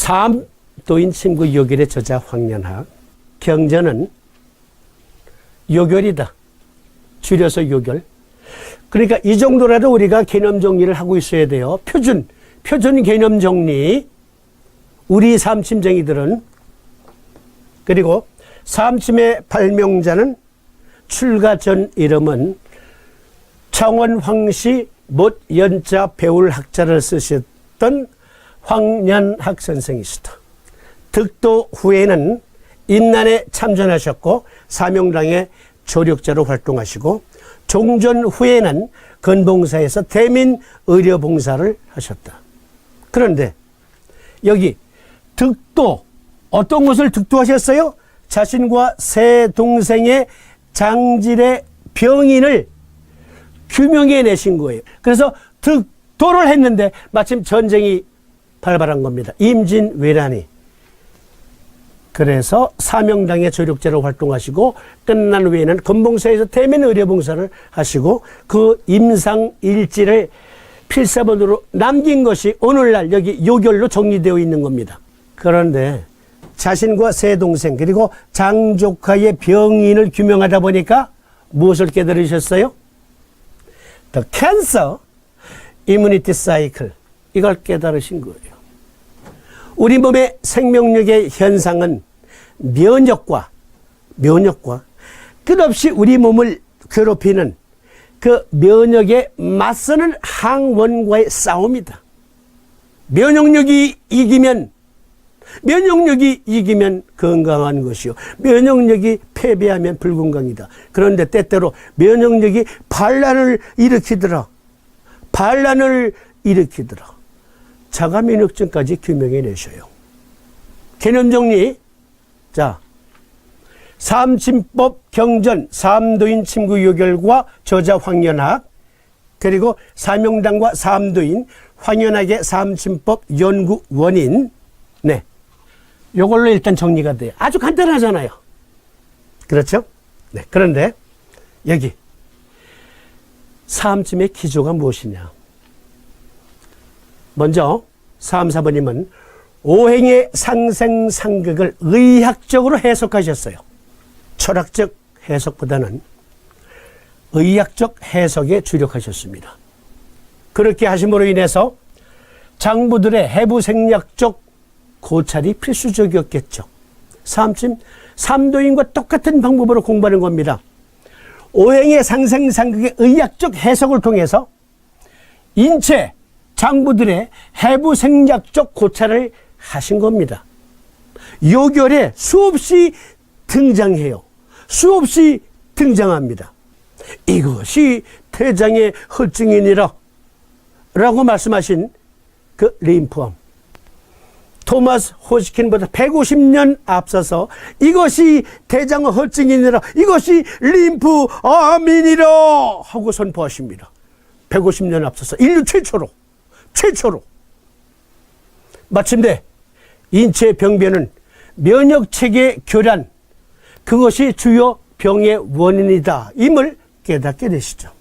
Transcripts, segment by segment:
삼도인 침구 요결의 저자 황연학. 경전은 요결이다. 줄여서 요결. 그러니까 이 정도라도 우리가 개념 정리를 하고 있어야 돼요. 표준 개념 정리. 우리 삼침쟁이들은. 그리고 삼침의 발명자는 출가 전 이름은 창원 황씨 못 연자 배울 학자를 쓰셨던 황연학 선생이시다. 득도 후에는 임난에 참전하셨고 사명당의 조력자로 활동하시고 종전 후에는 건봉사에서 대민의료봉사를 하셨다. 그런데 여기 득도, 어떤 것을 득도하셨어요? 자신과 세 동생의 장질의 병인을 규명해 내신 거예요. 그래서 득도를 했는데 마침 전쟁이 발발한 겁니다. 임진왜란이. 그래서 사명당의 조력자로 활동하시고 끝난 후에는 건봉사에서 대민의료봉사를 하시고 그 임상일지를 필사본으로 남긴 것이 오늘날 여기 요결로 정리되어 있는 겁니다. 그런데 자신과 세 동생 그리고 장조카의 병인을 규명하다 보니까 무엇을 깨달으셨어요? The cancer immunity cycle. 이걸 깨달으신 거예요. 우리 몸의 생명력의 현상은 면역과 끝없이 우리 몸을 괴롭히는 그 면역에 맞서는 항원과의 싸움이다. 면역력이 이기면 건강한 것이요. 면역력이 패배하면 불건강이다. 그런데 때때로 면역력이 반란을 일으키더라. 자가 면역증까지 규명해 내셔요. 개념 정리. 자, 삼침법 경전, 삼도인 침구 요결과 저자 황연학, 그리고 사명당과 삼도인 황연학의 삼침법 연구 원인. 네. 요걸로 일단 정리가 돼요. 아주 간단하잖아요. 그렇죠? 네. 그런데 여기 삼침의 기조가 무엇이냐? 먼저 3, 4번님은 오행의 상생상극을 의학적으로 해석하셨어요. 철학적 해석보다는 의학적 해석에 주력하셨습니다. 그렇게 하심으로 인해서 장부들의 해부생략적 고찰이 필수적이었겠죠. 삼침, 삼도인과 똑같은 방법으로 공부하는 겁니다. 오행의 상생상극의 의학적 해석을 통해서 인체, 장부들의 해부생략적 고찰을 하신 겁니다. 요결에 수없이 등장해요. 수없이 등장합니다. 이것이 태장의 헐증이니라 라고 말씀하신 그 림프암. 토마스 호스킨보다 150년 앞서서 이것이 대장의 헐증이니라, 이것이 림프암이니라 하고 선포하십니다. 150년 앞서서 인류 최초로 마침내 인체 병변은 면역체계 교란, 그것이 주요 병의 원인이다 임을 깨닫게 되시죠.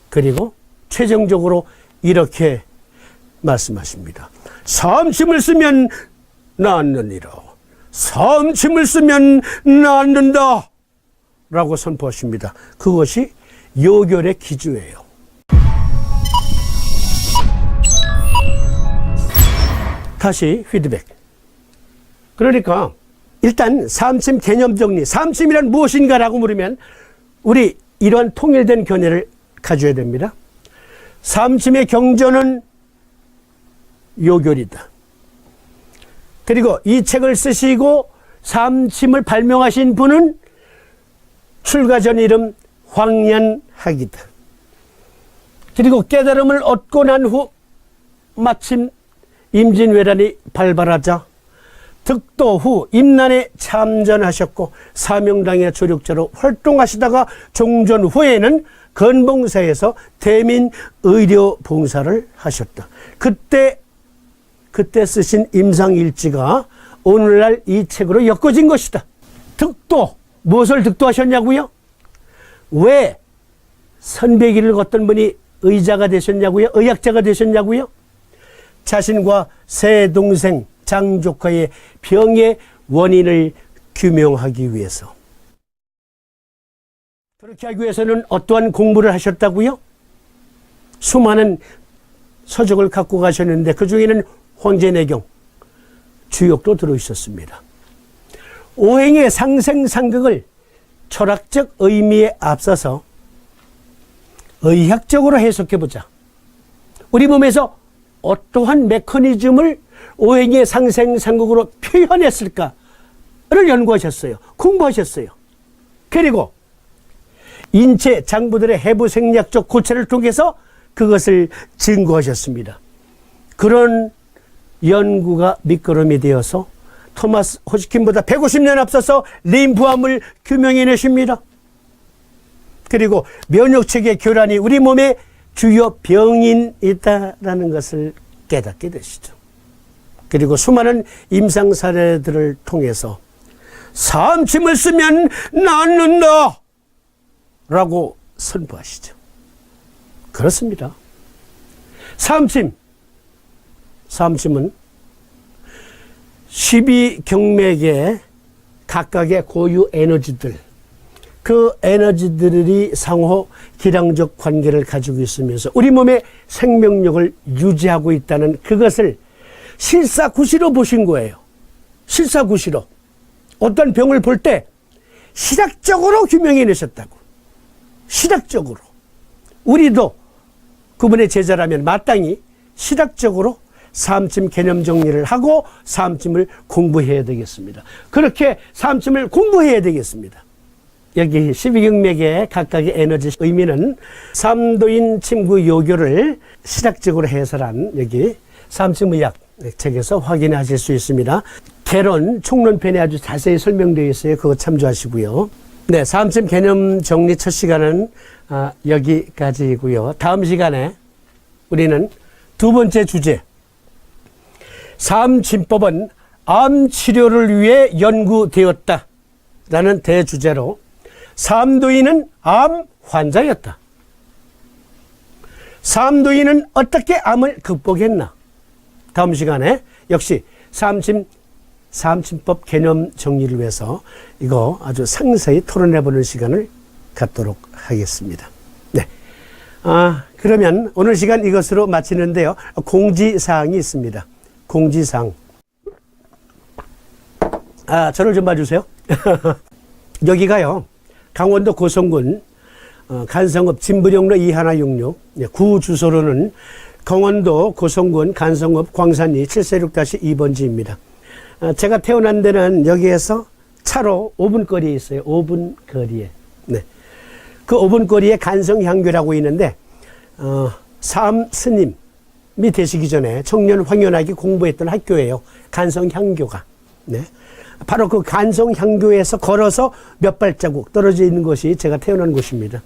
그리고 최종적으로 이렇게 말씀하십니다. 삼침을 쓰면 낫느니라. 삼침을 쓰면 낫는다 라고 선포하십니다. 그것이 요결의 기조예요. 다시 피드백. 그러니까 일단 삼침 개념 정리, 삼침이란 무엇인가라고 물으면 우리 이러한 통일된 견해를 가져야 됩니다. 삼침의 경전은 요결이다. 그리고 이 책을 쓰시고 삼침을 발명하신 분은 출가 전 이름 황연학이다. 그리고 깨달음을 얻고 난 후 마침 임진왜란이 발발하자 득도 후 임난에 참전하셨고 사명당의 조력자로 활동하시다가 종전 후에는 건봉사에서 대민의료봉사를 하셨다. 그때 쓰신 임상일지가 오늘날 이 책으로 엮어진 것이다. 득도, 무엇을 득도하셨냐고요? 왜 선배길을 걷던 분이 의자가 되셨냐고요? 의학자가 되셨냐고요? 자신과 세 동생, 장조카의 병의 원인을 규명하기 위해서. 그렇게 하기 위해서는 어떠한 공부를 하셨다고요? 수많은 서적을 갖고 가셨는데 그 중에는 황제내경, 주역도 들어있었습니다. 오행의 상생상극을 철학적 의미에 앞서서 의학적으로 해석해보자. 우리 몸에서 어떠한 메커니즘을 오행의 상생상극으로 표현했을까를 연구하셨어요. 공부하셨어요. 그리고 인체 장부들의 해부생리학적 고찰을 통해서 그것을 증거하셨습니다. 그런 연구가 밑거름이 되어서 토마스 호지킨보다 150년 앞서서 림프암을 규명해내십니다. 그리고 면역체계 교란이 우리 몸의 주요 병인 있다라는 것을 깨닫게 되시죠. 그리고 수많은 임상 사례들을 통해서 삼침을 쓰면 낫는다 라고 선포하시죠. 그렇습니다. 삼침은 12경맥의 각각의 고유 에너지들, 그 에너지들이 상호 기량적 관계를 가지고 있으면서 우리 몸의 생명력을 유지하고 있다는 그것을 실사구시로 보신 거예요. 실사구시로. 어떤 병을 볼 때 실학적으로 규명해내셨다고. 실학적으로. 우리도 그분의 제자라면 마땅히 실학적으로 삼침 개념 정리를 하고 삼침을 공부해야 되겠습니다. 그렇게 삼침을 공부해야 되겠습니다. 여기 12경맥의 각각의 에너지 의미는 삼도인 침구 요교를 실학적으로 해설한 여기 삼침의학 책에서 확인하실 수 있습니다. 개론 총론편에 아주 자세히 설명되어 있어요. 그거 참조하시고요. 네, 삼침 개념 정리 첫 시간은 여기까지이고요. 다음 시간에 우리는 두 번째 주제, 삼침법은 암 치료를 위해 연구되었다 라는 대주제로 삼도인은 암 환자였다. 삼도인은 어떻게 암을 극복했나? 다음 시간에 역시 삼침법 개념 정리를 위해서 이거 아주 상세히 토론해보는 시간을 갖도록 하겠습니다. 네. 그러면 오늘 시간 이것으로 마치는데요. 공지사항이 있습니다. 공지사항. 저를 좀 봐주세요. 여기가요. 강원도 고성군 간성읍 진부령로 2166 구 주소로는 강원도 고성군 간성읍 광산리 746-2번지입니다. 제가 태어난 데는 여기에서 차로 5분 거리에 있어요. 5분 거리에. 네. 그 5분 거리에 간성향교라고 있는데 삼 스님이 되시기 전에 청년 황현학이 공부했던 학교예요. 간성향교가. 네. 바로 그 간성향교에서 걸어서 몇 발자국 떨어져 있는 곳이 제가 태어난 곳입니다.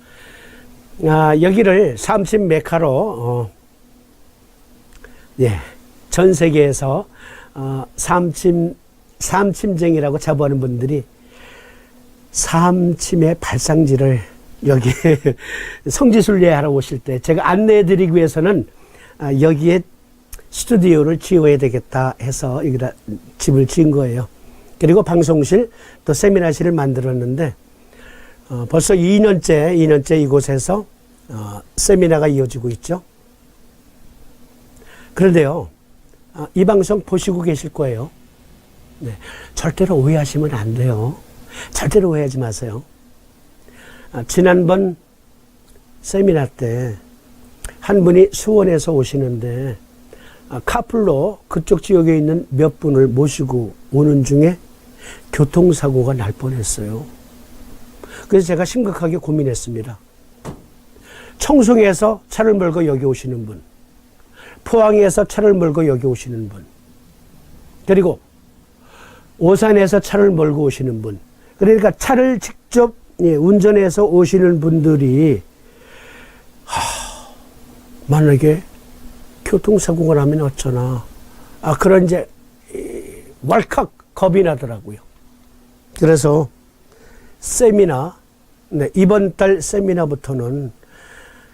여기를 삼침 메카로 전 세계에서 삼침쟁이라고 자부하는 분들이 삼침의 발상지를 여기 성지순례하러 오실 때 제가 안내해드리기 위해서는 여기에 스튜디오를 지어야 되겠다 해서 여기다 집을 지은 거예요. 그리고 방송실 또 세미나실을 만들었는데 벌써 2년째 이곳에서 세미나가 이어지고 있죠. 그런데요, 이 방송 보시고 계실 거예요. 네, 절대로 오해하시면 안 돼요. 절대로 오해하지 마세요. 지난번 세미나 때 한 분이 수원에서 오시는데 카풀로 그쪽 지역에 있는 몇 분을 모시고 오는 중에 교통사고가 날 뻔했어요. 그래서 제가 심각하게 고민했습니다. 청송에서 차를 몰고 여기 오시는 분, 포항에서 차를 몰고 여기 오시는 분, 그리고 오산에서 차를 몰고 오시는 분, 그러니까 차를 직접 운전해서 오시는 분들이 만약에 교통사고가 나면 어쩌나. 그런 이제 왈칵 겁이 나더라고요. 그래서 세미나, 이번 달 세미나부터는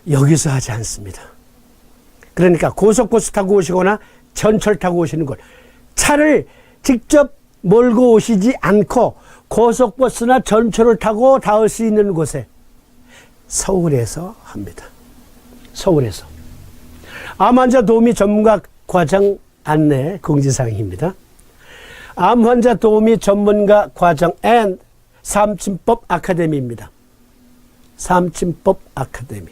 여기서 하지 않습니다. 그러니까 고속버스 타고 오시거나 전철 타고 오시는 걸 차를 직접 몰고 오시지 않고 고속버스나 전철을 타고 닿을 수 있는 곳에 서울에서 합니다. 서울에서. 암 환자 도우미 전문가 과정 안내 공지사항입니다. 암 환자 도우미 전문가 과정 앤 삼침법 아카데미입니다. 삼침법 아카데미.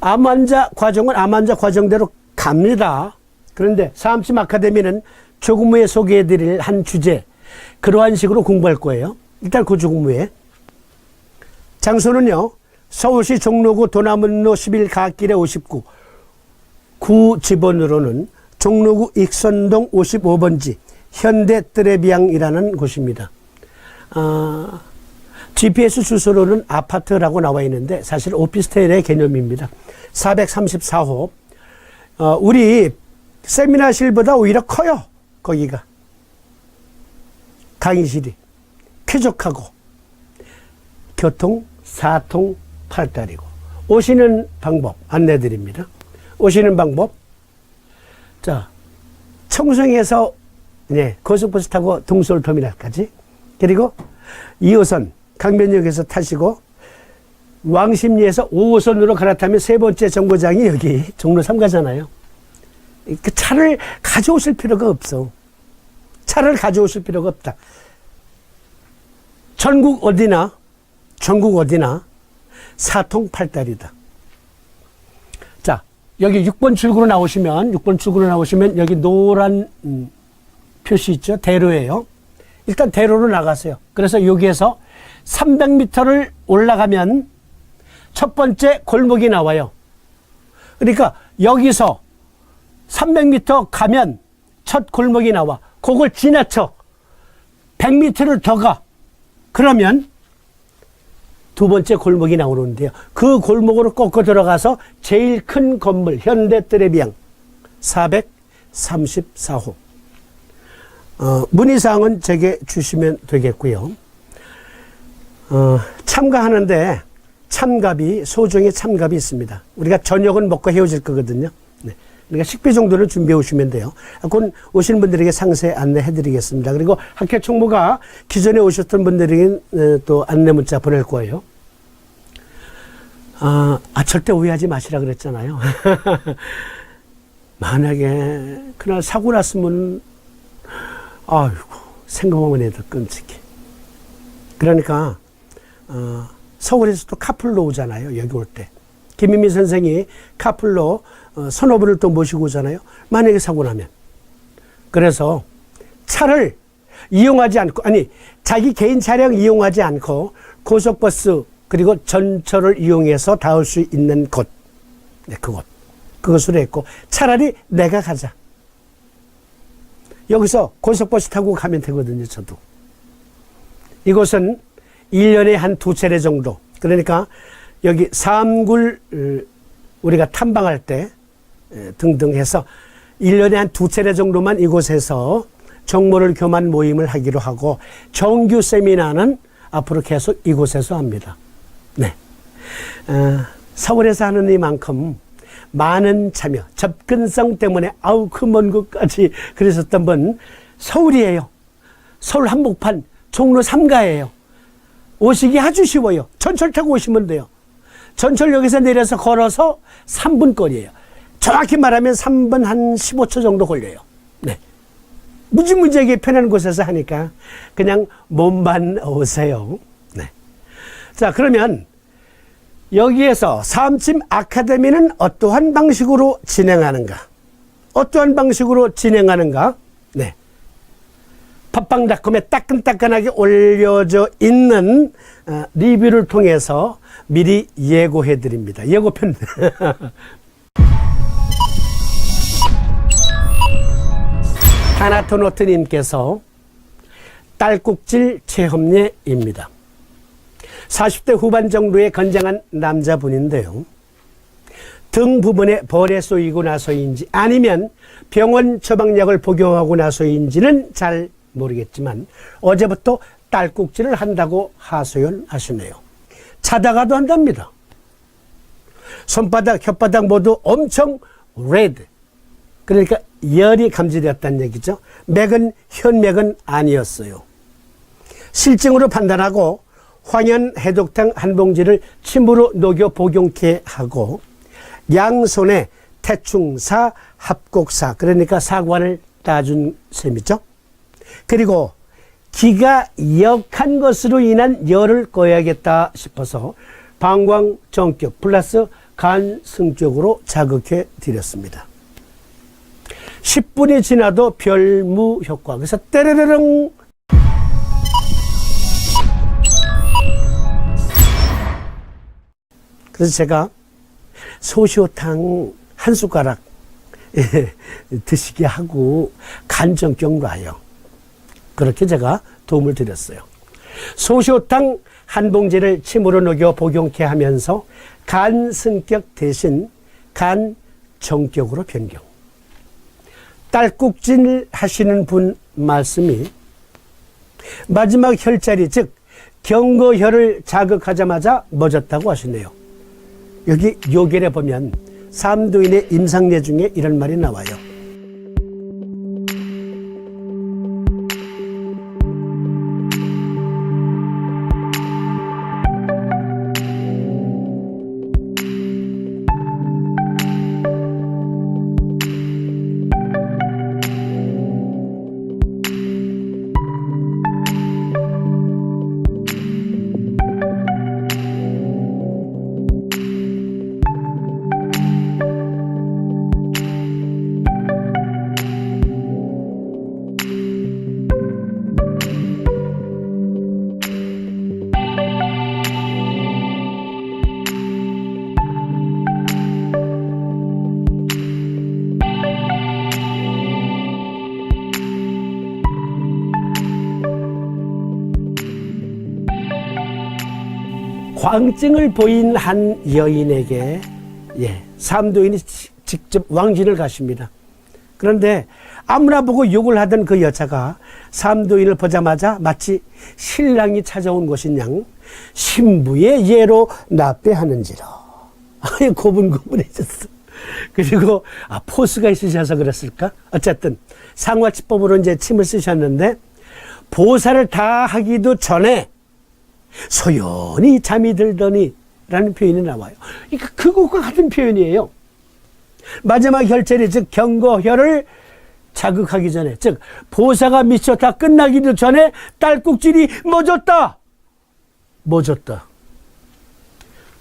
암 환자 과정은 암 환자 과정대로 갑니다. 그런데 삼침 아카데미는 조금 후에 소개해드릴 한 주제, 그러한 식으로 공부할 거예요. 일단 그 조금 후에. 장소는요, 서울시 종로구 도남문로 11 갓길에 59, 구 집원으로는 종로구 익선동 55번지 현대트레비앙이라는 곳입니다. GPS 주소로는 아파트라고 나와 있는데 사실 오피스텔의 개념입니다. 434호. 우리 세미나실보다 오히려 커요. 거기가. 강의실이 쾌적하고 교통 4통 8달이고 오시는 방법 안내드립니다. 오시는 방법. 자, 청송에서 고속버스 타고 동서울터미널까지, 그리고 2호선 강변역에서 타시고 왕십리에서 5호선으로 갈아타면 세 번째 정거장이 여기 종로 3가잖아요. 그 차를 가져오실 필요가 없어. 차를 가져오실 필요가 없다. 전국 어디나 4통 8달이다. 자, 여기 6번 출구로 나오시면 여기 노란 표시 있죠? 대로예요. 일단 대로로 나가세요. 그래서 여기에서 300m를 올라가면 첫 번째 골목이 나와요. 그러니까 여기서 300m 가면 첫 골목이 나와. 그걸 지나쳐 100m를 더 가. 그러면 두 번째 골목이 나오는데요. 그 골목으로 꺾어 들어가서 제일 큰 건물 현대트레비앙 434호. 문의사항은 제게 주시면 되겠고요. 참가하는데 참갑이, 소정의 참갑이 있습니다. 우리가 저녁은 먹고 헤어질 거거든요. 네. 그러니까 식비 정도는 준비해 오시면 돼요. 곧 오시는 분들에게 상세 안내해 드리겠습니다. 그리고 학회 총무가 기존에 오셨던 분들에게 또 안내 문자 보낼 거예요. 절대 오해하지 마시라 그랬잖아요. 만약에 그날 사고 났으면 아이고, 생각만 해도 끔찍해. 그러니까 서울에서 또 카풀로 오잖아요. 여기 올 때. 김민미 선생이 카풀로 선호부를 또 모시고 오잖아요. 만약에 사고 나면. 그래서 차를 이용하지 않고, 자기 개인 차량 이용하지 않고 고속버스 그리고 전철을 이용해서 닿을 수 있는 곳. 네, 그것으로 했고, 차라리 내가 가자. 여기서 고속버스 타고 가면 되거든요, 저도. 이곳은 1년에 한 2차례 정도. 그러니까 여기 삼굴 우리가 탐방할 때 등등 해서 1년에 한 2차례 정도만 이곳에서 정모를 교만 모임을 하기로 하고 정규 세미나는 앞으로 계속 이곳에서 합니다. 네. 서울에서 하는 이만큼 많은 참여, 접근성 때문에 그 먼 곳까지 그러셨던 분 서울이에요. 서울 한복판 종로 3가예요. 오시기 아주 쉬워요. 전철 타고 오시면 돼요. 전철역에서 내려서 걸어서 3분 거리예요. 정확히 말하면 3분 한 15초 정도 걸려요. 네. 무지무지하게 편한 곳에서 하니까 그냥 몸만 오세요. 네. 자, 그러면 여기에서 삼침 아카데미는 어떠한 방식으로 진행하는가? 네. 팟빵닷컴에 따끈따끈하게 올려져 있는 리뷰를 통해서 미리 예고해 드립니다. 예고편. 타나토노트님께서 딸꾹질 체험례입니다. 40대 후반 정도의 건장한 남자분인데요. 등 부분에 벌에 쏘이고 나서인지 아니면 병원 처방약을 복용하고 나서인지는 잘 모르겠지만 어제부터 딸꾹질을 한다고 하소연하시네요. 자다가도 한답니다. 손바닥, 혓바닥 모두 엄청 레드, 그러니까 열이 감지되었다는 얘기죠. 맥은 현맥은 아니었어요. 실증으로 판단하고 황현 해독탕 한 봉지를 침으로 녹여 복용케 하고 양손에 태충사 합곡사, 그러니까 사관을 따준 셈이죠. 그리고 기가 역한 것으로 인한 열을 꺼야겠다 싶어서 방광정격 플러스 간승격으로 자극해 드렸습니다. 10분이 지나도 별무 효과. 그래서 때르르릉. 그래서 제가 소시오탕 한 숟가락 드시게 하고 간정격 놔요. 그렇게 제가 도움을 드렸어요. 소시오탕 한 봉지를 침으로 녹여 복용케 하면서 간승격 대신 간정격으로 변경. 딸꾹질 하시는 분 말씀이 마지막 혈자리 즉 경거혈을 자극하자마자 멎었다고 하시네요. 여기 요결에 보면 삼도인의 임상례 중에 이런 말이 나와요. 광증을 보인 한 여인에게 삼도인이 직접 왕진을 가십니다. 그런데 아무나 보고 욕을 하던 그 여자가 삼도인을 보자마자 마치 신랑이 찾아온 것인 양 신부의 예로 납배하는지라. 고분고분해졌어. 그리고 포스가 있으셔서 그랬을까? 어쨌든 상화치법으로 이제 침을 쓰셨는데 보살을 다 하기도 전에 소연히 잠이 들더니 라는 표현이 나와요. 그러니까 그것과 같은 표현이에요. 마지막 혈자리 즉 경거혈을 자극하기 전에 즉 보사가 미쳐 다 끝나기도 전에 딸꾹질이 멎었다.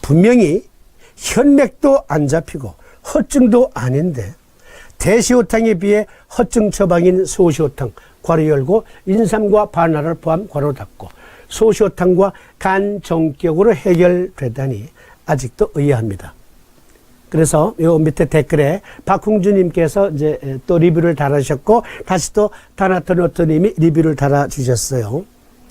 분명히 현맥도 안 잡히고 허증도 아닌데 대시호탕에 비해 허증 처방인 소시호탕 괄호 열고 인삼과 바나나를 포함 괄호 닫고 소시호탕과 간정격으로 해결되다니 아직도 의아합니다. 그래서 요 밑에 댓글에 박홍주님께서 이제 또 리뷰를 달아주셨고 다시 또 다나토노토님이 리뷰를 달아주셨어요.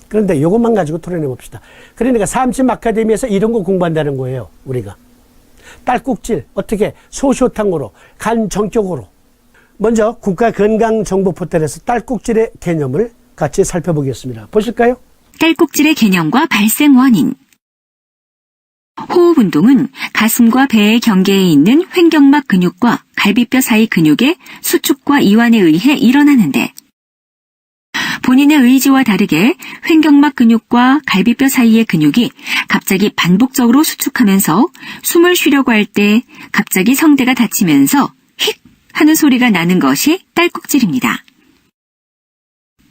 그런데 이것만 가지고 토론해 봅시다. 그러니까 삼침 아카데미에서 이런 거 공부한다는 거예요. 우리가 딸꾹질 어떻게 소시호탕으로 간정격으로. 먼저 국가건강정보포털에서 딸꾹질의 개념을 같이 살펴보겠습니다. 보실까요? 딸꾹질의 개념과 발생 원인. 호흡 운동은 가슴과 배의 경계에 있는 횡격막 근육과 갈비뼈 사이 근육의 수축과 이완에 의해 일어나는데 본인의 의지와 다르게 횡격막 근육과 갈비뼈 사이의 근육이 갑자기 반복적으로 수축하면서 숨을 쉬려고 할 때 갑자기 성대가 닫히면서 힉 하는 소리가 나는 것이 딸꾹질입니다.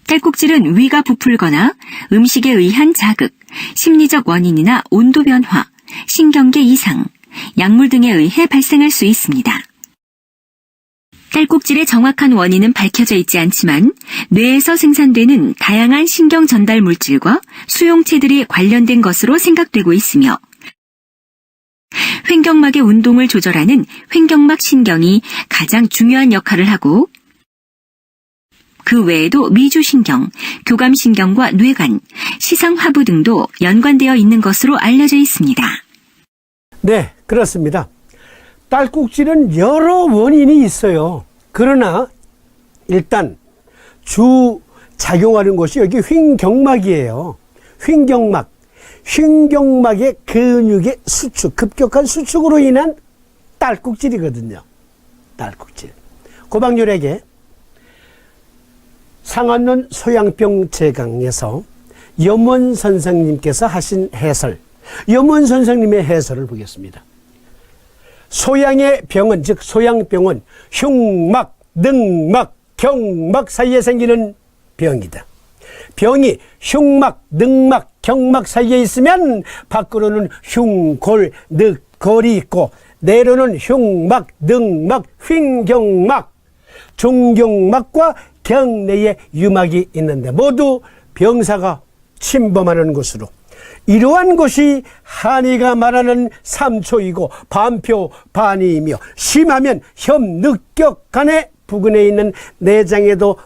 딸꾹질은 위가 부풀거나 음식에 의한 자극, 심리적 원인이나 온도 변화, 신경계 이상, 약물 등에 의해 발생할 수 있습니다. 딸꾹질의 정확한 원인은 밝혀져 있지 않지만 뇌에서 생산되는 다양한 신경 전달 물질과 수용체들이 관련된 것으로 생각되고 있으며 횡격막의 운동을 조절하는 횡격막 신경이 가장 중요한 역할을 하고 그 외에도 미주신경, 교감신경과 뇌관, 시상하부 등도 연관되어 있는 것으로 알려져 있습니다. 네, 그렇습니다. 딸꾹질은 여러 원인이 있어요. 그러나 일단 주 작용하는 것이 여기 횡격막이에요. 횡격막의 근육의 수축, 급격한 수축으로 인한 딸꾹질이거든요. 딸꾹질. 고박률에게 상한론 소양병 제강에서 염원 선생님께서 하신 해설, 염원 선생님의 해설을 보겠습니다. 소양의 병은, 즉 소양병은 흉막, 능막, 경막 사이에 생기는 병이다. 병이 흉막, 능막, 경막 사이에 있으면 밖으로는 흉골, 늑골이 있고 내로는 흉막, 능막, 횡경막, 중경막과 경내에 유막이 있는데 모두 병사가 침범하는 곳으로, 이러한 곳이 한의가 말하는 삼초이고 반표, 반이이며 심하면 혐, 늑격 간의 부근에 있는 내장에도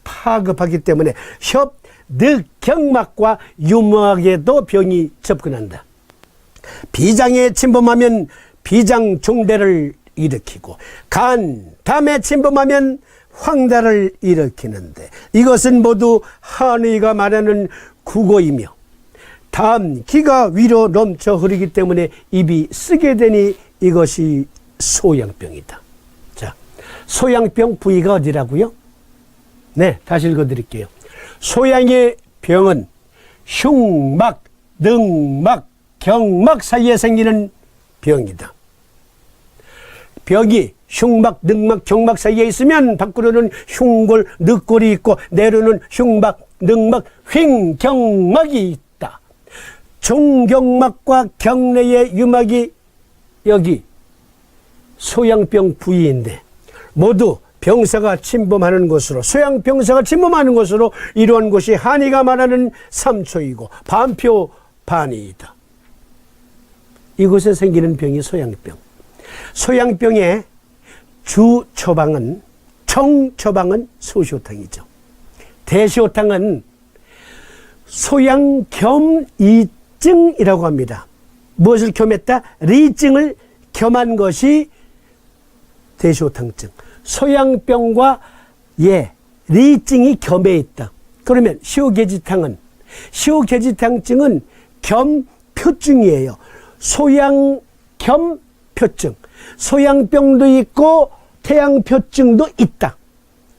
파급하기 때문에 협, 늑, 경막과 유막에도 병이 접근한다. 비장에 침범하면 비장 종대를 일으키고 간, 담에 침범하면 황달을 일으키는데 이것은 모두 한의가 말하는 국어이며 담, 기가 위로 넘쳐 흐르기 때문에 입이 쓰게 되니 이것이 소양병이다. 자, 소양병 부위가 어디라고요? 네, 다시 읽어드릴게요. 소양의 병은 흉막, 능막, 경막 사이에 생기는 병이다. 병이 흉막, 능막, 경막 사이에 있으면 밖으로는 흉골, 늑골이 있고 내로는 흉막, 능막, 횡경막이 있다. 중경막과 경내의 유막이 여기 소양병 부위인데 모두 병사가 침범하는 곳으로, 소양병사가 침범하는 곳으로 이러한 곳이 한의가 말하는 삼초이고 반표, 반이이다. 이곳에 생기는 병이 소양병. 소양병의 주 처방은, 청처방은 소시오탕이죠. 대시오탕은 소양겸이증이라고 합니다. 무엇을 겸했다? 리증을 겸한 것이 대시오탕증. 소양병과 리증이 겸해 있다. 그러면 시오계지탕은, 시오계지탕증은 겸표증이에요. 소양 겸 표증. 소양병도 있고 태양표증도 있다.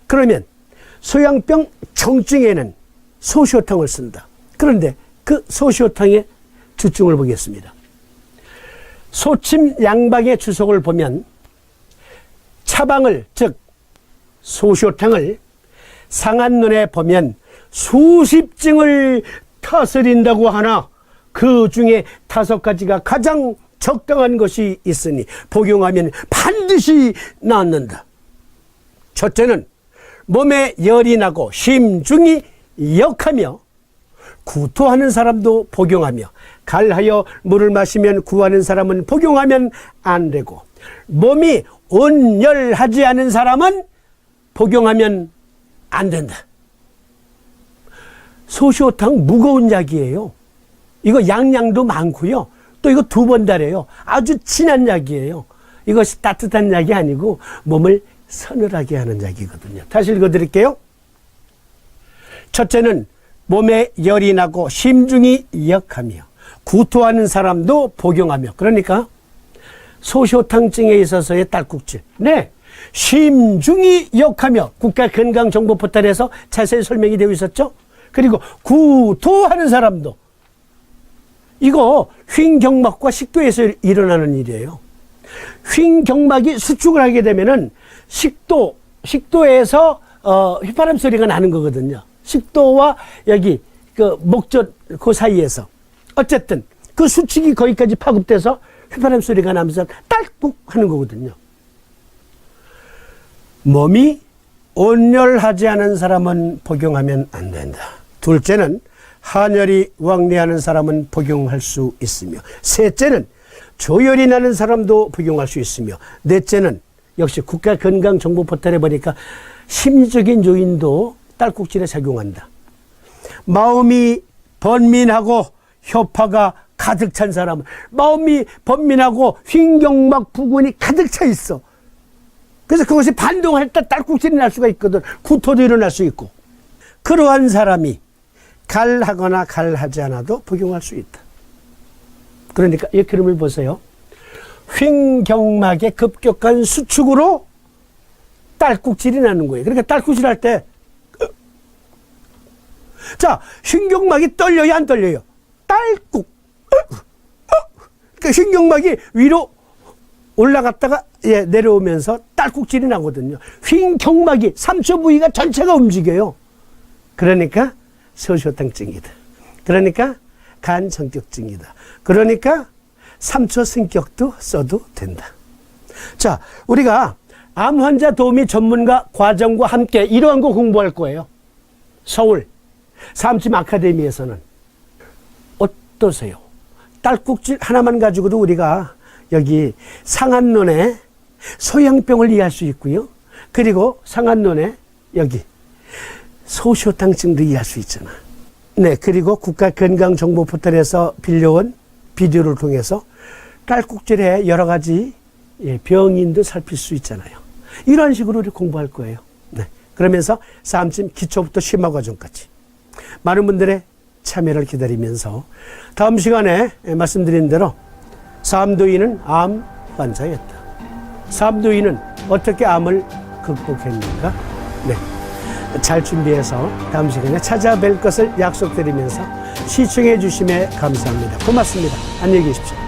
그러면 소양병 정증에는 소시오탕을 쓴다. 그런데 그 소시오탕의 주증을 보겠습니다. 소침 양방의 주석을 보면 차방을, 즉 소시오탕을 상한론에 보면 수십 증을 타스린다고 하나 그 중에 5가지가 가장 적당한 것이 있으니 복용하면 반드시 낫는다. 첫째는 몸에 열이 나고 심중이 역하며 구토하는 사람도 복용하며, 갈하여 물을 마시면 구하는 사람은 복용하면 안 되고, 몸이 온열하지 않은 사람은 복용하면 안 된다. 소시오탕 무거운 약이에요. 이거 양량도 많고요. 또 이거 2번 달아요. 아주 진한 약이에요. 이것이 따뜻한 약이 아니고 몸을 서늘하게 하는 약이거든요. 다시 읽어드릴게요. 첫째는 몸에 열이 나고 심중이 역하며 구토하는 사람도 복용하며, 그러니까 소시오탕증에 있어서의 딸꾹질. 네, 심중이 역하며 국가건강정보포털에서 자세히 설명이 되어 있었죠. 그리고 구토하는 사람도, 이거 횡경막과 식도에서 일어나는 일이에요. 횡경막이 수축을 하게 되면은 식도에서 휘파람 소리가 나는 거거든요. 식도와 여기 그 목젖 그 사이에서 어쨌든 그 수축이 거기까지 파급돼서 휘파람 소리가 나면서 딸꾹 하는 거거든요. 몸이 온열하지 않은 사람은 복용하면 안 된다. 둘째는 한열이 왕래하는 사람은 복용할 수 있으며, 셋째는 조열이 나는 사람도 복용할 수 있으며, 넷째는 역시 국가건강정보포털에 보니까 심리적인 요인도 딸꾹질에 작용한다. 마음이 번민하고 혀파가 가득 찬 사람은, 마음이 번민하고 횡경막 부근이 가득 차 있어. 그래서 그것이 반동할 때 딸꾹질이 날 수가 있거든. 구토도 일어날 수 있고. 그러한 사람이 갈하거나 갈하지 않아도 복용할 수 있다. 그러니까 이 그림을 보세요. 횡경막의 급격한 수축으로 딸꾹질이 나는 거예요. 그러니까 딸꾹질 할 때, 자, 흉경막이 떨려요, 안 떨려요? 딸꾹. 그러니까 흉경막이 위로 올라갔다가 내려오면서 딸꾹질이 나거든요. 흉경막이 3초 부위가 전체가 움직여요. 그러니까 소쇼탕증이다. 그러니까 간성격증이다. 그러니까 3초 승격도 써도 된다. 자, 우리가 암 환자 도우미 전문가 과정과 함께 이러한 거 공부할 거예요. 서울 삼침 아카데미에서는. 어떠세요? 딸꾹질 하나만 가지고도 우리가 여기 상한론의 소양병을 이해할 수 있고요. 그리고 상한론의 여기 소쇼탕증도 이해할 수 있잖아. 네, 그리고 국가건강정보포털에서 빌려온 비디오를 통해서 딸꾹질의 여러 가지 병인도 살필 수 있잖아요. 이런 식으로 우리 공부할 거예요. 네, 그러면서 싸움침 기초부터 심화 과정까지 많은 분들의 참여를 기다리면서 다음 시간에 말씀드린 대로 삼도인은 암 환자였다. 삼도인은 어떻게 암을 극복했는가? 네, 잘 준비해서 다음 시간에 찾아뵐 것을 약속드리면서 시청해 주심에 감사합니다. 고맙습니다. 안녕히 계십시오.